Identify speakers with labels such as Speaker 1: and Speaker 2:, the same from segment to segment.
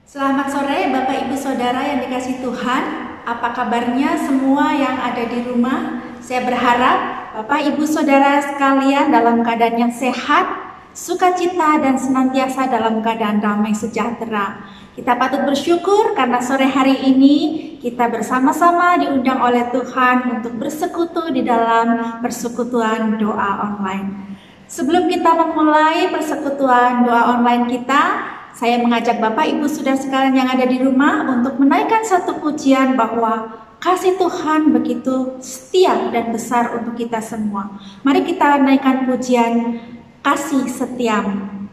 Speaker 1: Selamat sore Bapak Ibu Saudara yang dikasihi Tuhan. Apa kabarnya semua yang ada di rumah? Saya berharap Bapak Ibu Saudara sekalian dalam keadaan yang sehat, sukacita dan senantiasa dalam keadaan damai sejahtera. Kita patut bersyukur karena sore hari ini kita bersama-sama diundang oleh Tuhan untuk bersekutu di dalam persekutuan doa online. Sebelum kita memulai persekutuan doa online kita, saya mengajak Bapak Ibu Saudara sekalian yang ada di rumah untuk menaikkan satu pujian bahwa kasih Tuhan begitu setia dan besar untuk kita semua. Mari kita naikkan pujian kasih setiamu.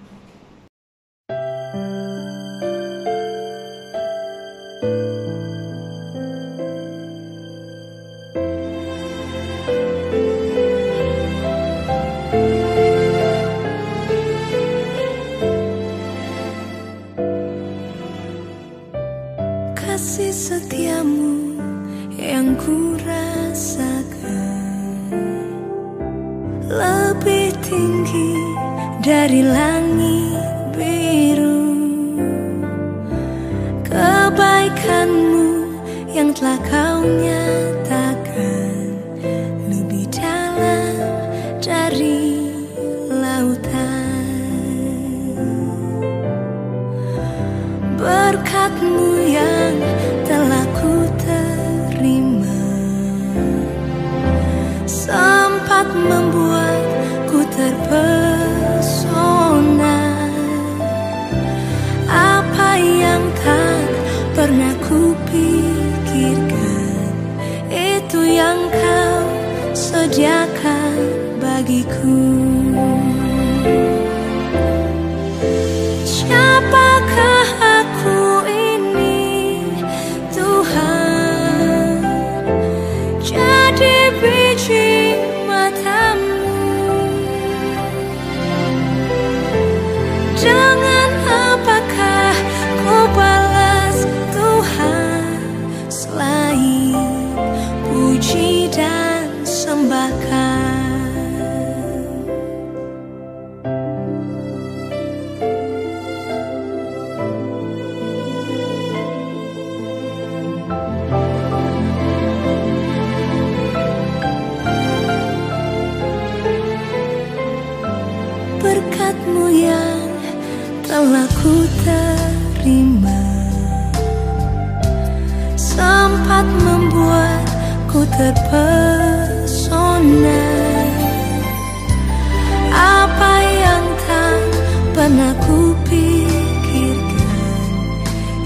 Speaker 2: Kasih setiamu yang ku rasakan lebih tinggi dari langit biru. Kebaikanmu yang telah kau nyatakan lebih dalam dari lautan. Berkat-Mu yang telah ku terima sempat membuatku terpesona. Apa yang tak pernah ku pikirkan, itu yang kau sediakan bagiku. Siapakah aku ini, Tuhan? Jadi biji mata-Mu. Dengan apakah ku balas Tuhan selain puji dan sembahkan? Berkat-Mu yang telah ku terima sempat membuatku terpesona. Apa yang tak pernah ku pikirkan,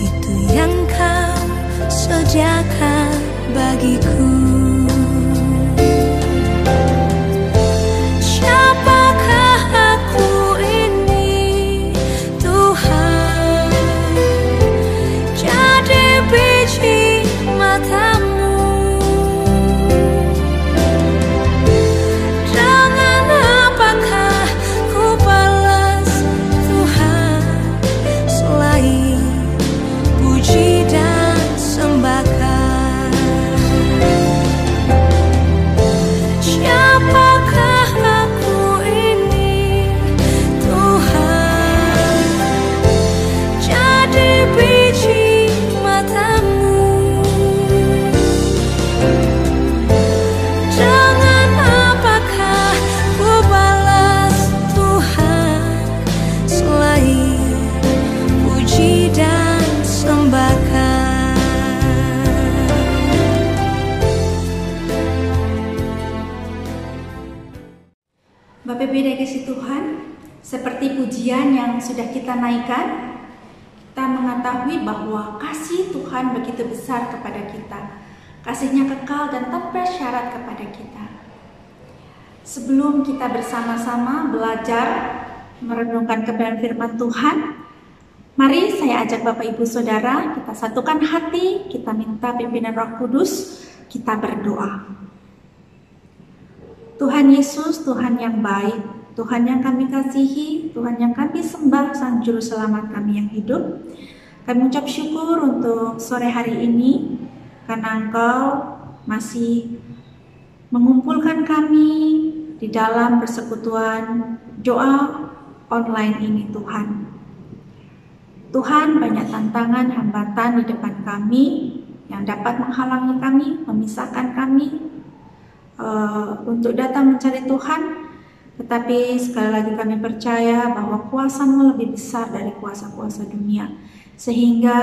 Speaker 2: itu yang kau sediakan bagiku. Siapakah aku ini, Tuhan? Jadi biji mata-Mu. Dengan apakah ku balas Tuhan selain puji dan sembahkan? Siapakah aku ini, Tuhan? Jadi biji mata-Mu. Dengan apakah ku balas Tuhan selain puji dan sembahkan?
Speaker 1: Bapak Ibu yang dikasihi Tuhan, seperti pujian yang sudah kita naikkan, kita mengetahui bahwa kasih Tuhan begitu besar kepada kita. Kasih-Nya kekal dan tanpa syarat kepada kita. Sebelum kita bersama-sama belajar merenungkan kebenaran firman Tuhan, mari saya ajak Bapak Ibu Saudara, kita satukan hati, kita minta pimpinan Roh Kudus, kita berdoa. Tuhan Yesus, Tuhan yang baik, Tuhan yang kami kasihi, Tuhan yang kami sembah, Sang Juru Selamat kami yang hidup. Kami ucap syukur untuk sore hari ini, karena Engkau masih mengumpulkan kami di dalam persekutuan doa online ini, Tuhan. Tuhan, banyak tantangan, hambatan di depan kami yang dapat menghalangi kami, memisahkan kami untuk datang mencari Tuhan. Tetapi sekali lagi kami percaya bahwa kuasa-Mu lebih besar dari kuasa-kuasa dunia. Sehingga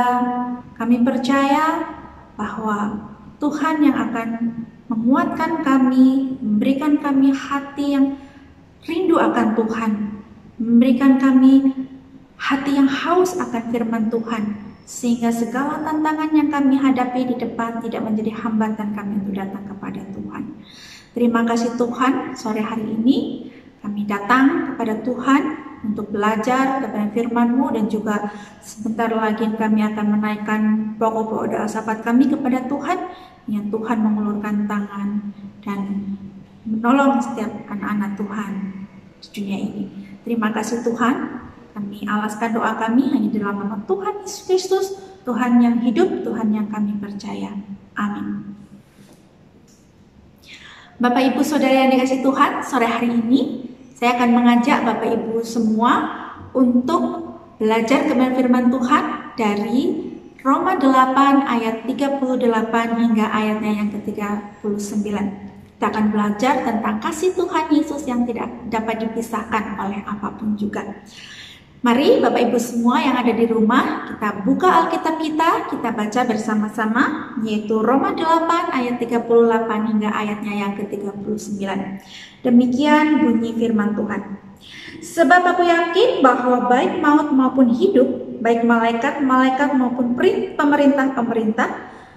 Speaker 1: kami percaya bahwa Tuhan yang akan menguatkan kami, memberikan kami hati yang rindu akan Tuhan, memberikan kami hati yang haus akan firman Tuhan, sehingga segala tantangan yang kami hadapi di depan tidak menjadi hambatan kami untuk datang kepada Tuhan. Terima kasih Tuhan, sore hari ini kami datang kepada Tuhan untuk belajar kepada firman-Mu, dan juga sebentar lagi kami akan menaikkan pokok-pokok doa syafaat kami kepada Tuhan, yang Tuhan mengulurkan tangan dan menolong setiap anak-anak Tuhan di dunia ini. Terima kasih Tuhan, kami alaskan doa kami hanya dalam nama Tuhan Yesus Kristus, Tuhan yang hidup, Tuhan yang kami percaya. Amin. Bapak Ibu Saudara yang dikasihi Tuhan, sore hari ini saya akan mengajak Bapak Ibu semua untuk belajar kebenaran firman Tuhan dari Roma 8 ayat 38 hingga ayatnya yang ke-39. Kita akan belajar tentang kasih Tuhan Yesus yang tidak dapat dipisahkan oleh apapun juga. Mari Bapak Ibu semua yang ada di rumah, kita buka Alkitab kita baca bersama-sama, yaitu Roma 8 ayat 38 hingga ayatnya yang ke-39. Demikian bunyi firman Tuhan. Sebab aku yakin bahwa baik maut maupun hidup, baik malaikat-malaikat maupun pemerintah-pemerintah,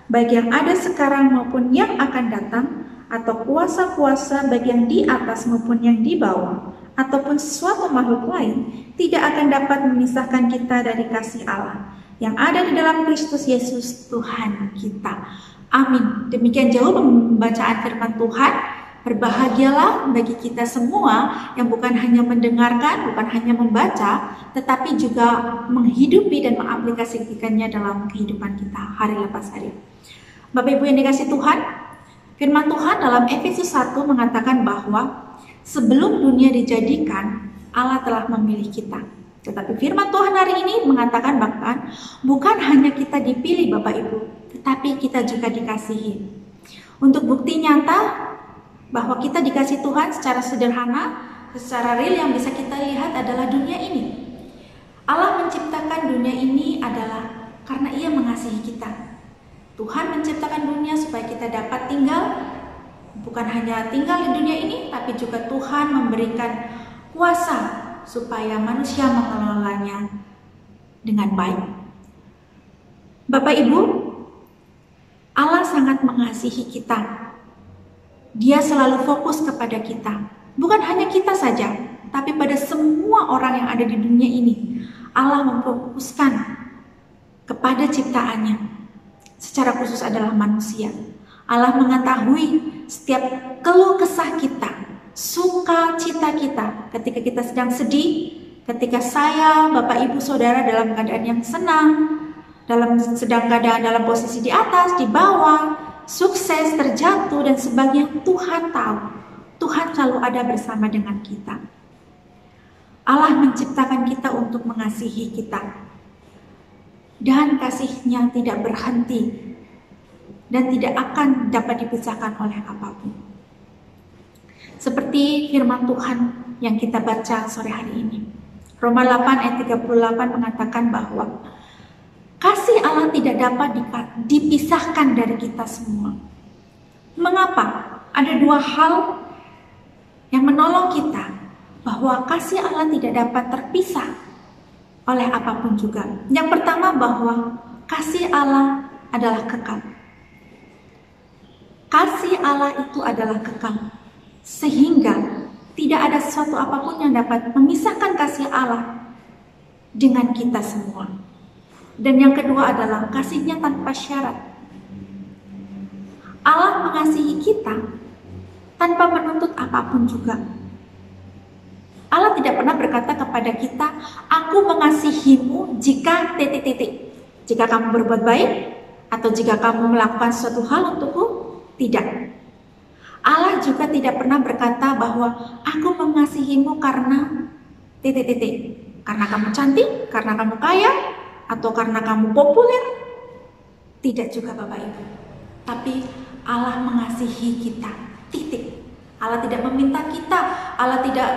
Speaker 1: baik yang ada sekarang maupun yang akan datang, atau kuasa-kuasa baik yang di atas maupun yang di bawah, ataupun sesuatu makhluk lain, tidak akan dapat memisahkan kita dari kasih Allah yang ada di dalam Kristus Yesus Tuhan kita. Amin. Demikian jauh pembacaan firman Tuhan. Berbahagialah bagi kita semua yang bukan hanya mendengarkan, bukan hanya membaca, tetapi juga menghidupi dan mengaplikasikannya dalam kehidupan kita hari lepas hari. Bapak Ibu yang dikasihi Tuhan, firman Tuhan dalam Efesus 1 mengatakan bahwa sebelum dunia dijadikan, Allah telah memilih kita. Tetapi firman Tuhan hari ini mengatakan bahkan bukan hanya kita dipilih Bapak Ibu, tetapi kita juga dikasihi. Untuk bukti nyata bahwa kita dikasih Tuhan secara sederhana, secara real yang bisa kita lihat adalah dunia ini. Allah menciptakan dunia ini adalah karena Ia mengasihi kita. Tuhan menciptakan dunia supaya kita dapat tinggal, bukan hanya tinggal di dunia ini, tapi juga Tuhan memberikan kuasa supaya manusia mengelolanya dengan baik. Bapak Ibu, Allah sangat mengasihi kita. Dia selalu fokus kepada kita. Bukan hanya kita saja, tapi pada semua orang yang ada di dunia ini. Allah memfokuskan kepada ciptaannya. Secara khusus adalah manusia. Allah mengetahui setiap keluh kesah kita, sukacita kita, ketika kita sedang sedih, ketika saya, Bapak Ibu Saudara dalam keadaan yang senang, sedang keadaan dalam posisi di atas, di bawah, sukses, terjatuh, dan sebagainya. Tuhan tahu. Tuhan selalu ada bersama dengan kita. Allah menciptakan kita untuk mengasihi kita. Dan kasih-Nya tidak berhenti dan tidak akan dapat dipisahkan oleh apapun. Seperti firman Tuhan yang kita baca sore hari ini. Roma 8 ayat 38 mengatakan bahwa kasih Allah tidak dapat dipisahkan dari kita semua. Mengapa? Ada dua hal yang menolong kita bahwa kasih Allah tidak dapat terpisah oleh apapun juga. Yang pertama bahwa kasih Allah adalah kekal. Kasih Allah itu adalah kekal. Sehingga tidak ada sesuatu apapun yang dapat memisahkan kasih Allah dengan kita semua. Dan yang kedua adalah kasih-Nya tanpa syarat. Allah mengasihi kita tanpa menuntut apapun juga. Allah tidak pernah berkata kepada kita, aku mengasihimu jika titik-titik. Jika kamu berbuat baik, atau jika kamu melakukan suatu hal untukku, tidak. Allah juga tidak pernah berkata bahwa aku mengasihimu karena titik-titik. Karena kamu cantik, karena kamu kaya, atau karena kamu populer. Tidak juga Bapak Ibu. Tapi Allah mengasihi kita. Titik. Allah tidak meminta kita, Allah tidak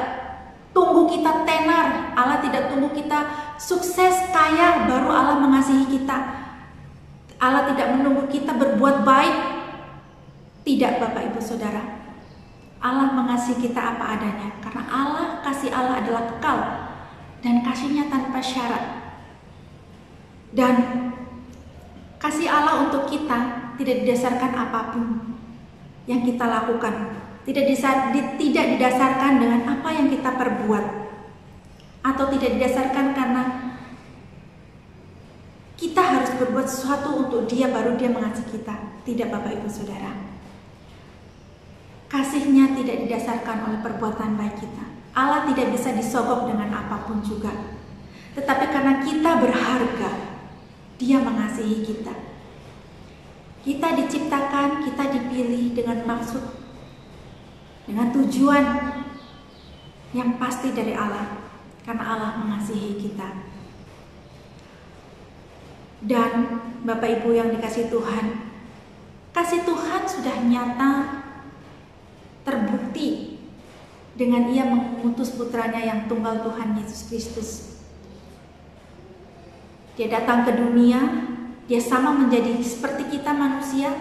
Speaker 1: tunggu kita tenar, Allah tidak tunggu kita sukses, kaya, baru Allah mengasihi kita. Allah tidak menunggu kita berbuat baik. Tidak Bapak Ibu Saudara. Allah mengasihi kita apa adanya, karena kasih Allah adalah kekal dan kasihnya tanpa syarat. Dan kasih Allah untuk kita tidak didasarkan apapun yang kita lakukan, tidak didasarkan dengan apa yang kita perbuat, atau tidak didasarkan karena kita harus berbuat sesuatu untuk Dia baru Dia mengasihi kita. Tidak Bapak Ibu Saudara. Kasihnya tidak didasarkan oleh perbuatan baik kita. Allah tidak bisa disogok dengan apapun juga. Tetapi karena kita berharga, Dia mengasihi kita. Kita diciptakan, kita dipilih dengan maksud, dengan tujuan yang pasti dari Allah, karena Allah mengasihi kita. Dan Bapak Ibu yang dikasihi Tuhan, kasih Tuhan sudah nyata terbukti dengan Ia mengutus putranya yang tunggal Tuhan Yesus Kristus. Dia datang ke dunia, Dia sama menjadi seperti kita manusia,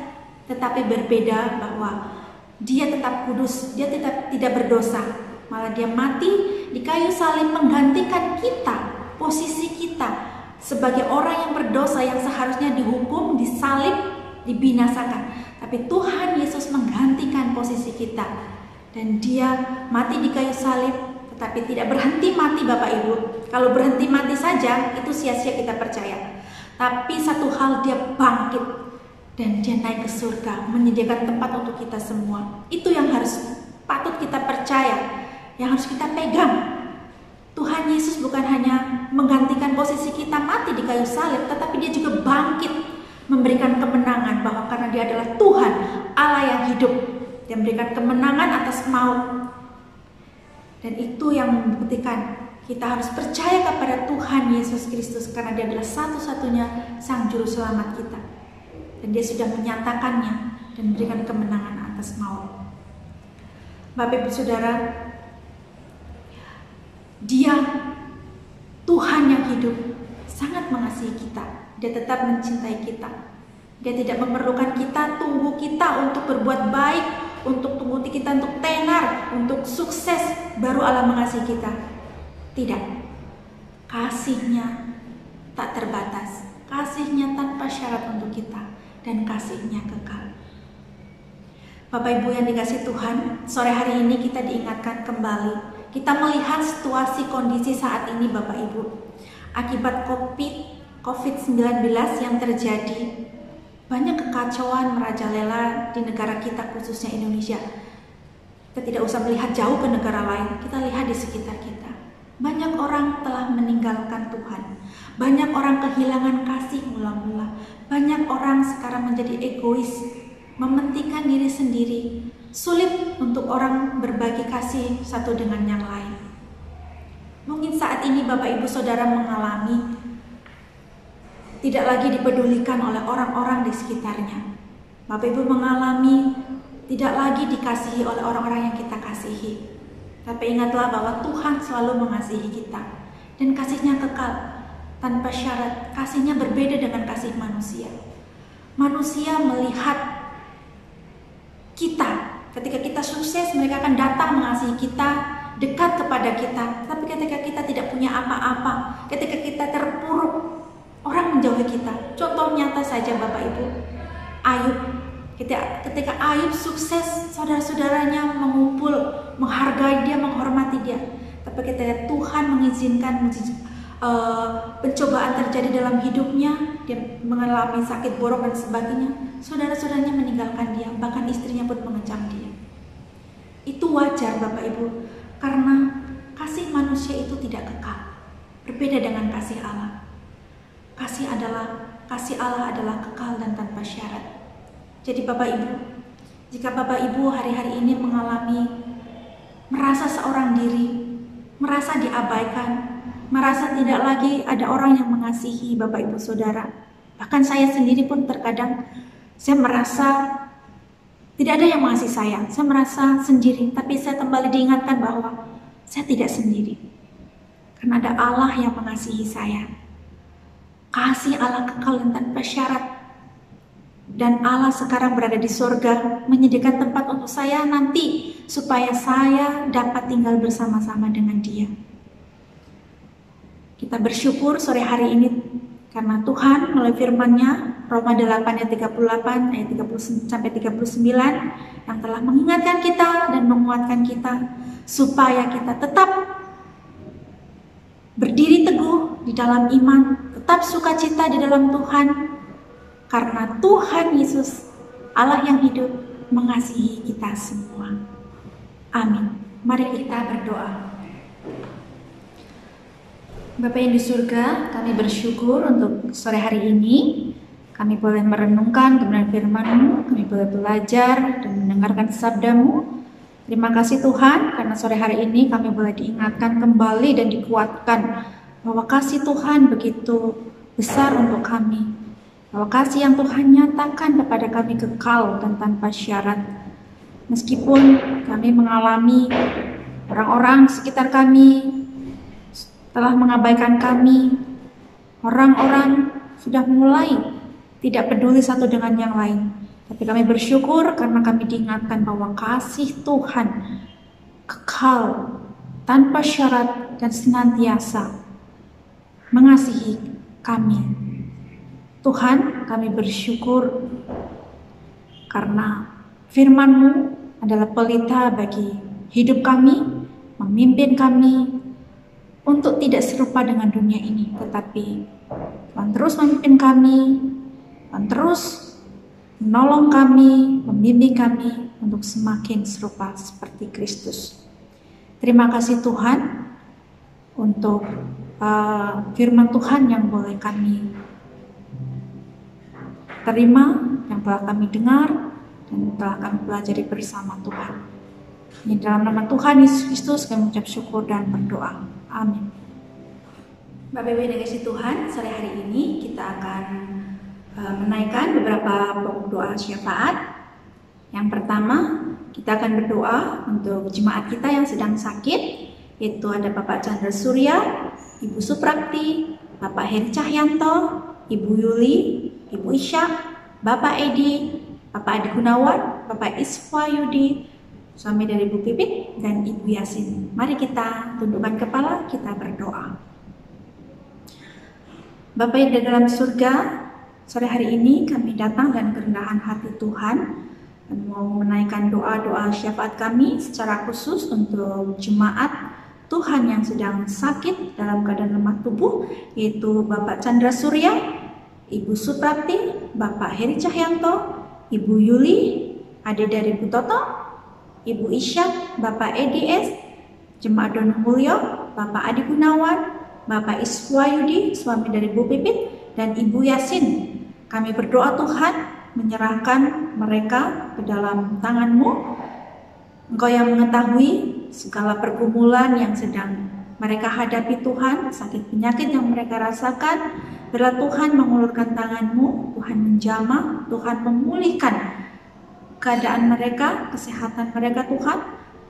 Speaker 1: tetapi berbeda bahwa Dia tetap kudus, Dia tidak berdosa. Malah Dia mati di kayu salib menggantikan kita, posisi kita sebagai orang yang berdosa yang seharusnya dihukum, disalib, dibinasakan. Tapi Tuhan Yesus menggantikan posisi kita. Dan Dia mati di kayu salib, tetapi tidak berhenti mati Bapak Ibu. Kalau berhenti mati saja, itu sia-sia kita percaya. Tapi satu hal, Dia bangkit dan Dia naik ke surga, menyediakan tempat untuk kita semua. Itu yang harus patut kita percaya, yang harus kita pegang. Tuhan Yesus bukan hanya menggantikan posisi kita mati di kayu salib, tetapi Dia juga bangkit, memberikan kemenangan, bahwa karena Dia adalah Tuhan, Allah yang hidup. Dia memberikan kemenangan atas maut. Dan itu yang membuktikan kita harus percaya kepada Tuhan Yesus Kristus, karena Dia adalah satu-satunya Sang Juru Selamat kita. Dan Dia sudah menyatakannya dan memberikan kemenangan atas maut. Bapak Ibu Saudara, Dia Tuhan yang hidup sangat mengasihi kita. Dia tetap mencintai kita. Dia tidak memerlukan kita, tunggu kita untuk berbuat baik, untuk tunggu kita untuk tenar, untuk sukses, baru Allah mengasihi kita. Tidak. Kasih-Nya tak terbatas. Kasih-Nya tanpa syarat untuk kita. Dan kasih-Nya kekal. Bapak Ibu yang dikasihi Tuhan, sore hari ini kita diingatkan kembali. Kita melihat situasi kondisi saat ini Bapak Ibu. Akibat COVID-19 yang terjadi, banyak kekacauan merajalela di negara kita, khususnya Indonesia. Kita tidak usah melihat jauh ke negara lain, kita lihat di sekitar kita. Banyak orang telah meninggalkan Tuhan. Banyak orang kehilangan kasih mula-mula. Banyak orang sekarang menjadi egois, mementingkan diri sendiri. Sulit untuk orang berbagi kasih satu dengan yang lain. Mungkin saat ini Bapak Ibu Saudara mengalami tidak lagi dipedulikan oleh orang-orang di sekitarnya. Bapak Ibu mengalami tidak lagi dikasihi oleh orang-orang yang kita kasihi. Tapi ingatlah bahwa Tuhan selalu mengasihi kita. Dan kasih-Nya kekal, tanpa syarat. Kasih-Nya berbeda dengan kasih manusia. Manusia melihat kita, ketika kita sukses, mereka akan datang mengasihi kita, dekat kepada kita. Tapi ketika kita tidak punya apa-apa, ketika kita terpuruk, orang menjauhi kita. Contoh nyata saja Bapak Ibu, Ayub. Ketika Ayub sukses, saudara-saudaranya mengumpul, menghargai dia, menghormati dia. Tapi ketika Tuhan mengizinkan pencobaan terjadi dalam hidupnya, dia mengalami sakit borok dan sebagainya, saudara-saudaranya meninggalkan dia, bahkan istrinya pun mengecam dia. Itu wajar Bapak Ibu, karena kasih manusia itu tidak kekal. Berbeda dengan kasih Allah. Kasih Allah adalah kekal dan tanpa syarat. Jadi Bapak Ibu, jika Bapak Ibu hari-hari ini mengalami merasa seorang diri, merasa diabaikan, merasa tidak lagi ada orang yang mengasihi Bapak Ibu Saudara. Bahkan saya sendiri pun terkadang saya merasa tidak ada yang mengasihi saya. Saya merasa sendiri, tapi saya kembali diingatkan bahwa saya tidak sendiri. Karena ada Allah yang mengasihi saya. Kasih Allah kekal dan tanpa syarat. Dan Allah sekarang berada di surga, menyediakan tempat untuk saya nanti, supaya saya dapat tinggal bersama-sama dengan Dia. Kita bersyukur sore hari ini, karena Tuhan melalui firman-Nya, Roma 8 ayat 38 ayat 30 sampai 39, yang telah mengingatkan kita dan menguatkan kita, supaya kita tetap berdiri teguh di dalam iman, tetap sukacita di dalam Tuhan, karena Tuhan Yesus, Allah yang hidup, mengasihi kita semua. Amin. Mari kita berdoa. Bapa yang di surga, kami bersyukur untuk sore hari ini. Kami boleh merenungkan kebenaran firman-Mu, kami boleh belajar dan mendengarkan sabda-Mu. Terima kasih Tuhan, karena sore hari ini kami boleh diingatkan kembali dan dikuatkan bahwa kasih Tuhan begitu besar untuk kami. Bahwa kasih yang Tuhan nyatakan kepada kami kekal dan tanpa syarat. Meskipun kami mengalami orang-orang sekitar kami telah mengabaikan kami, orang-orang sudah mulai tidak peduli satu dengan yang lain. Tapi kami bersyukur karena kami diingatkan bahwa kasih Tuhan kekal, tanpa syarat dan senantiasa mengasihi kami. Tuhan, kami bersyukur karena firman-Mu adalah pelita bagi hidup kami, memimpin kami untuk tidak serupa dengan dunia ini, tetapi Tuhan terus memimpin kami, Tuhan terus menolong kami, membimbing kami untuk semakin serupa seperti Kristus. Terima kasih Tuhan untuk firman Tuhan yang boleh kami terima, yang telah kami dengar, dan telah kami pelajari bersama Tuhan. Di dalam nama Tuhan Yesus Kristus kami mengucap syukur dan berdoa. Amin. Bapak Ibu yang dikasihi Tuhan, sore hari ini kita akan menaikkan beberapa pokok doa syafaat. Yang pertama, kita akan berdoa untuk jemaat kita yang sedang sakit, yaitu ada Bapak Chandra Surya, Ibu Suprakti, Bapak Heri Cahyanto, Ibu Yuli, Ibu Isyak, Bapak Edi, Bapak Adi Gunawan, Bapak Iswa Yudi, suami dari Ibu Pipit, dan Ibu Yasin. Mari kita tundukkan kepala, kita berdoa. Bapak yang di dalam surga, sore hari ini kami datang dan kerendahan hati Tuhan dan mau menaikkan doa-doa syafaat kami secara khusus untuk jemaat Tuhan yang sedang sakit dalam keadaan lemah tubuh, yaitu Bapak Chandra Surya, Ibu Suprakti, Bapak Heri Cahyanto, Ibu Yuli, adik dari Bu Toto, Ibu Isyak, Bapak EDS, Jemaat Dono Mulyo, Bapak Adi Gunawan, Bapak Iswa Yudi, suami dari Bu Pipit, dan Ibu Yasin. Kami berdoa Tuhan, menyerahkan mereka ke dalam tangan-Mu. Engkau yang mengetahui segala pergumulan yang sedang mereka hadapi Tuhan, sakit penyakit yang mereka rasakan. Bila Tuhan mengulurkan tangan-Mu, Tuhan menjamah, Tuhan memulihkan keadaan mereka, kesehatan mereka Tuhan,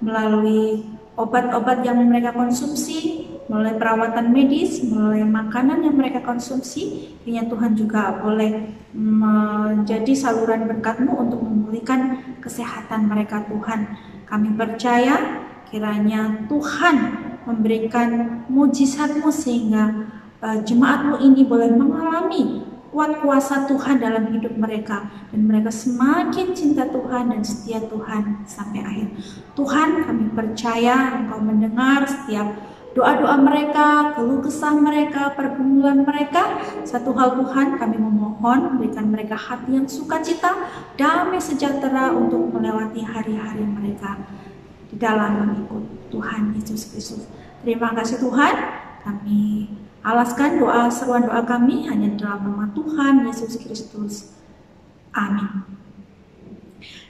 Speaker 1: melalui obat-obat yang mereka konsumsi, melalui perawatan medis, melalui makanan yang mereka konsumsi. Kiranya Tuhan juga boleh menjadi saluran berkat-Mu untuk memulihkan kesehatan mereka Tuhan. Kami percaya kiranya Tuhan memberikan mujizat-Mu sehingga jemaat-Mu ini boleh mengalami kuat kuasa Tuhan dalam hidup mereka, dan mereka semakin cinta Tuhan dan setia Tuhan sampai akhir. Tuhan, kami percaya Engkau mendengar setiap doa-doa mereka, keluh kesah mereka, pergumulan mereka. Satu hal Tuhan, kami memohon berikan mereka hati yang sukacita, damai sejahtera untuk melewati hari-hari mereka di dalam mengikut Tuhan Yesus Kristus. Terima kasih Tuhan, kami alaskan doa seruan doa kami hanya dalam nama Tuhan Yesus Kristus. Amin.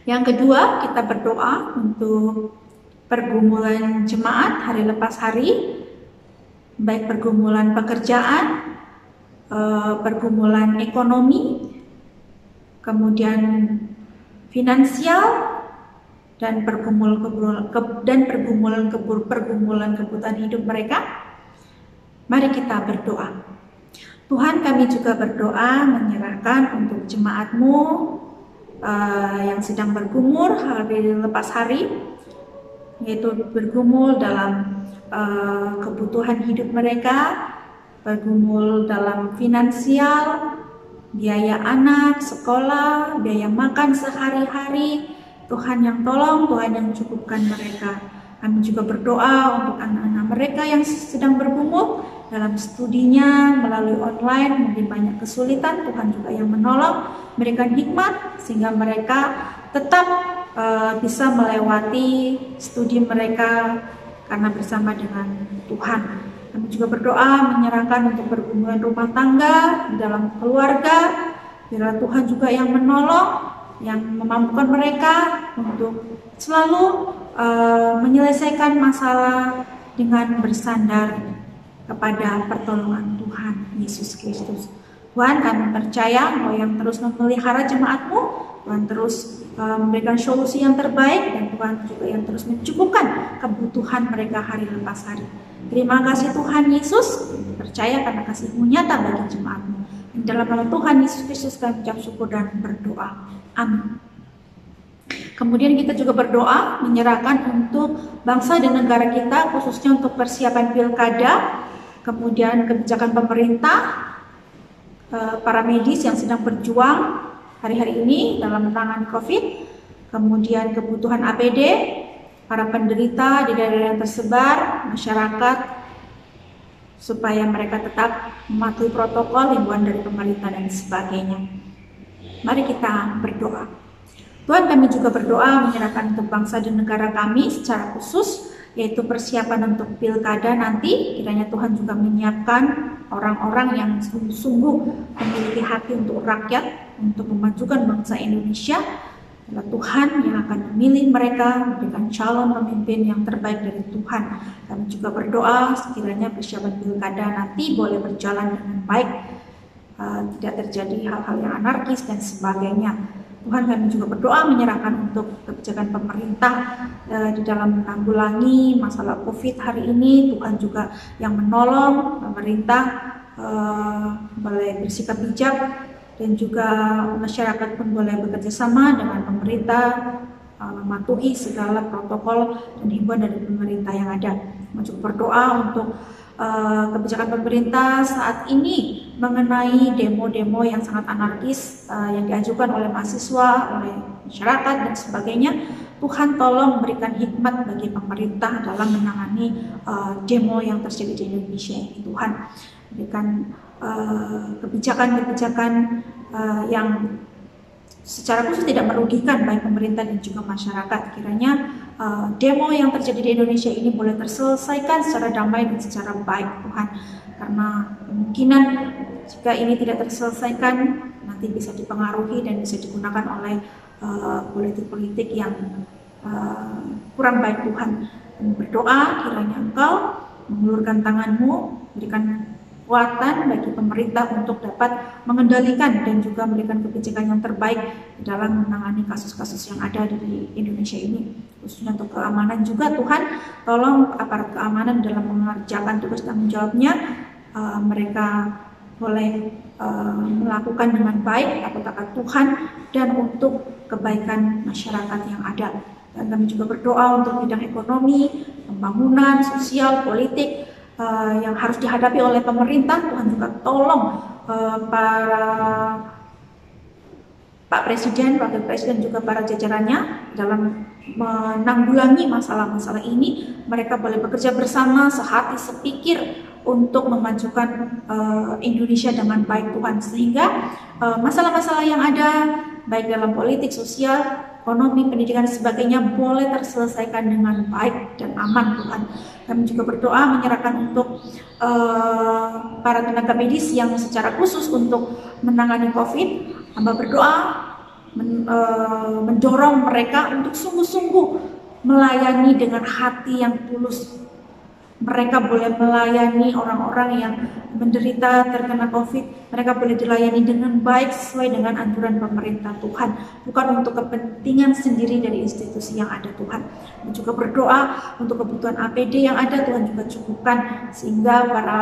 Speaker 1: Yang kedua, kita berdoa untuk pergumulan jemaat hari lepas hari. baik pergumulan pekerjaan, pergumulan ekonomi, kemudian finansial, dan pergumulan kebutuhan hidup mereka. Mari kita berdoa. Tuhan, kami juga berdoa menyerahkan untuk jemaat-Mu yang sedang bergumul hari lepas hari, yaitu bergumul dalam kebutuhan hidup mereka, bergumul dalam finansial, biaya anak, sekolah, biaya makan sehari-hari. Tuhan yang tolong, Tuhan yang cukupkan mereka. Kami juga berdoa untuk anak-anak mereka yang sedang bergumul dalam studinya melalui online, mungkin banyak kesulitan. Tuhan juga yang menolong, memberikan hikmat sehingga mereka tetap bisa melewati studi mereka karena bersama dengan Tuhan. Kami juga berdoa menyerahkan untuk pergumulan rumah tangga, di dalam keluarga. Biarlah Tuhan juga yang menolong, yang memampukan mereka untuk selalu menyelesaikan masalah dengan bersandar kepada pertolongan Tuhan Yesus Kristus. Tuhan, kami percaya bahwa yang terus memelihara jemaat-Mu, Tuhan terus memberikan solusi yang terbaik, dan Tuhan juga yang terus mencukupkan kebutuhan mereka hari lepas hari. Terima kasih Tuhan Yesus, percaya karena kasih-Mu nyata bagi jemaat-Mu. Dalam nama Tuhan Yesus Kristus kami ucap syukur dan berdoa. Amin. Kemudian kita juga berdoa menyerahkan untuk bangsa dan negara kita, khususnya untuk persiapan pilkada, kemudian kebijakan pemerintah, para medis yang sedang berjuang hari-hari ini dalam menangani COVID, kemudian kebutuhan APD, para penderita di daerah yang tersebar, masyarakat, supaya mereka tetap mematuhi protokol, himbauan dari pemerintah dan sebagainya. Mari kita berdoa. Tuhan, kami juga berdoa menyerahkan untuk bangsa dan negara kami secara khusus, yaitu persiapan untuk pilkada nanti. Kiranya Tuhan juga menyiapkan orang-orang yang sungguh-sungguh memiliki hati untuk rakyat, untuk memajukan bangsa Indonesia. Adalah Tuhan yang akan memilih mereka, memberikan calon pemimpin yang terbaik dari Tuhan. Kami juga berdoa sekiranya persiapan pilkada nanti boleh berjalan dengan baik, tidak terjadi hal-hal yang anarkis dan sebagainya. Tuhan, kami juga berdoa menyerahkan untuk kebijakan pemerintah di dalam menanggulangi masalah COVID hari ini. Tuhan juga yang menolong pemerintah boleh bersikap bijak, dan juga masyarakat pun boleh bekerja sama dengan pemerintah, mematuhi segala protokol dan himbauan dari pemerintah yang ada. Kami juga berdoa untuk kebijakan pemerintah saat ini mengenai demo-demo yang sangat anarkis yang diajukan oleh mahasiswa, oleh masyarakat dan sebagainya. Tuhan tolong memberikan hikmat bagi pemerintah dalam menangani demo yang terjadi di Indonesia ini. Tuhan berikan kebijakan-kebijakan yang secara khusus tidak merugikan baik pemerintah dan juga masyarakat. Kiranya demo yang terjadi di Indonesia ini boleh terselesaikan secara damai dan secara baik, Tuhan. Karena kemungkinan jika ini tidak terselesaikan, nanti bisa dipengaruhi dan bisa digunakan oleh politik-politik yang kurang baik, Tuhan. Kami berdoa kiranya Engkau mengulurkan tangan-Mu, berikan kekuatan bagi pemerintah untuk dapat mengendalikan dan juga memberikan kebijakan yang terbaik dalam menangani kasus-kasus yang ada di Indonesia ini, khususnya untuk keamanan juga. Tuhan, tolong aparat keamanan dalam mengerjakan tugas tanggung jawabnya, mereka boleh melakukan dengan baik takut-takut Tuhan dan untuk kebaikan masyarakat yang ada. Dan kami juga berdoa untuk bidang ekonomi, pembangunan, sosial, politik yang harus dihadapi oleh pemerintah. Tuhan juga tolong para Pak Presiden, Wakil Presiden juga para jajarannya dalam menanggulangi masalah-masalah ini. Mereka boleh bekerja bersama, sehati sepikir untuk memajukan Indonesia dengan baik, Tuhan, sehingga masalah-masalah yang ada baik dalam politik, sosial, ekonomi, pendidikan dan sebagainya boleh terselesaikan dengan baik dan aman, Tuhan. Kami juga berdoa menyerahkan untuk para tenaga medis yang secara khusus untuk menangani COVID. Hamba berdoa mendorong mereka untuk sungguh-sungguh melayani dengan hati yang tulus, mereka boleh melayani orang-orang yang menderita terkena COVID. Mereka boleh dilayani dengan baik sesuai dengan anjuran pemerintah Tuhan, bukan untuk kepentingan sendiri dari institusi yang ada Tuhan. Dan juga berdoa untuk kebutuhan APD yang ada, Tuhan juga cukupkan sehingga para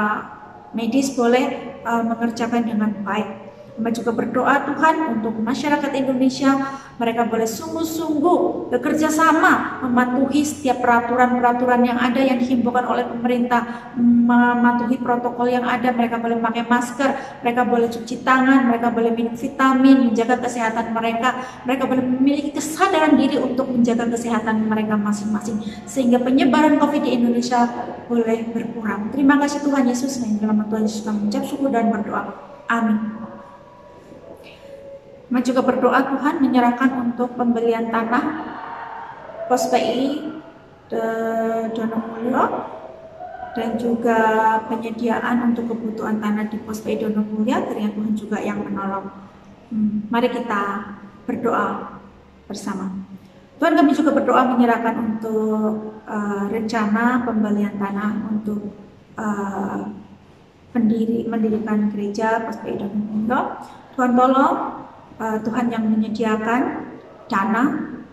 Speaker 1: medis boleh mengerjakan dengan baik. Hamba juga berdoa Tuhan untuk masyarakat Indonesia, mereka boleh sungguh-sungguh bekerja sama mematuhi setiap peraturan-peraturan yang ada yang dihimbaukan oleh pemerintah, mematuhi protokol yang ada. Mereka boleh pakai masker, mereka boleh cuci tangan, mereka boleh minum vitamin, menjaga kesehatan mereka. Mereka boleh memiliki kesadaran diri untuk menjaga kesehatan mereka masing-masing, sehingga penyebaran COVID di Indonesia boleh berkurang. Terima kasih Tuhan Yesus. Dalam nama Tuhan Yesus kami mengucap syukur dan berdoa. Amin. Kami juga berdoa Tuhan menyerahkan untuk pembelian tanah Pos PI Donomulyo dan juga penyediaan untuk kebutuhan tanah di Pos PI Donomulyo. Kiranya Tuhan juga yang menolong. Mari kita berdoa bersama. Tuhan, kami juga berdoa menyerahkan untuk rencana pembelian tanah untuk mendirikan gereja Pos PI Donomulyo. Tuhan tolong, Tuhan yang menyediakan dana,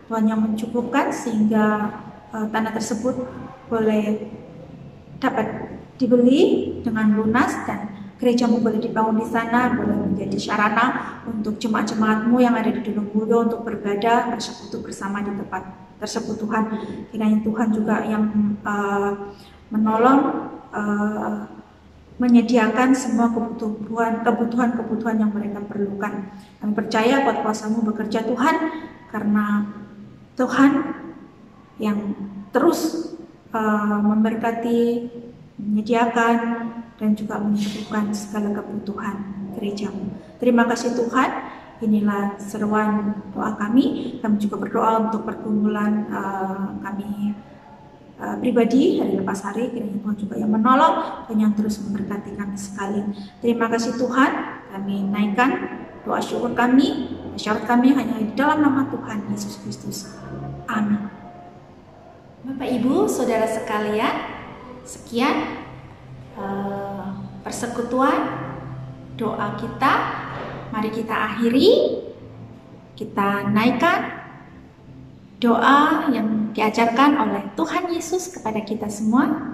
Speaker 1: Tuhan yang mencukupkan sehingga tanah tersebut boleh dapat dibeli dengan lunas dan gerejamu boleh dibangun di sana, boleh menjadi sarana untuk jemaat-jemaatmu yang ada di Donomulyo untuk beribadah, bersekutu bersama di tempat tersebut. Tuhan, kiranya Tuhan juga yang menolong, menyediakan semua kebutuhan yang mereka perlukan. Kami percaya buat kuasa-Mu bekerja Tuhan, karena Tuhan yang terus memberkati, menyediakan, dan juga mencukupkan segala kebutuhan gereja-Mu. Terima kasih Tuhan. Inilah seruan doa kami. Kami juga berdoa untuk pergumulan kami pribadi hari lepas hari. Kiranya Tuhan juga yang menolong dan yang terus memberkati kami sekali. Terima kasih Tuhan. Kami naikkan doa syukur kami, syarat kami hanya di dalam nama Tuhan Yesus Kristus. Amin. Bapak Ibu Saudara sekalian, sekian persekutuan doa kita. Mari kita akhiri, kita naikkan doa yang diajarkan oleh Tuhan Yesus kepada kita semua,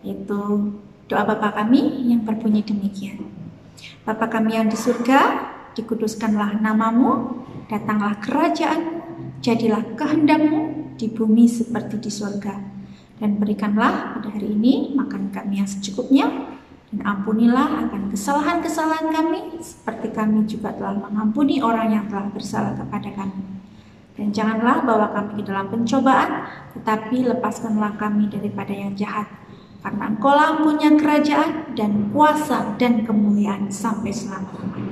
Speaker 1: yaitu doa Bapa kami yang berbunyi demikian. Bapa kami yang di surga, dikuduskanlah namamu, datanglah kerajaan, jadilah kehendak-Mu di bumi seperti di surga. Dan berikanlah pada hari ini makan kami yang secukupnya, dan ampunilah akan kesalahan-kesalahan kami, seperti kami juga telah mengampuni orang yang telah bersalah kepada kami. Dan janganlah bawa kami ke dalam pencobaan, tetapi lepaskanlah kami daripada yang jahat. Karena Engkau lah punya kerajaan dan kuasa dan kemuliaan sampai selama-lamanya.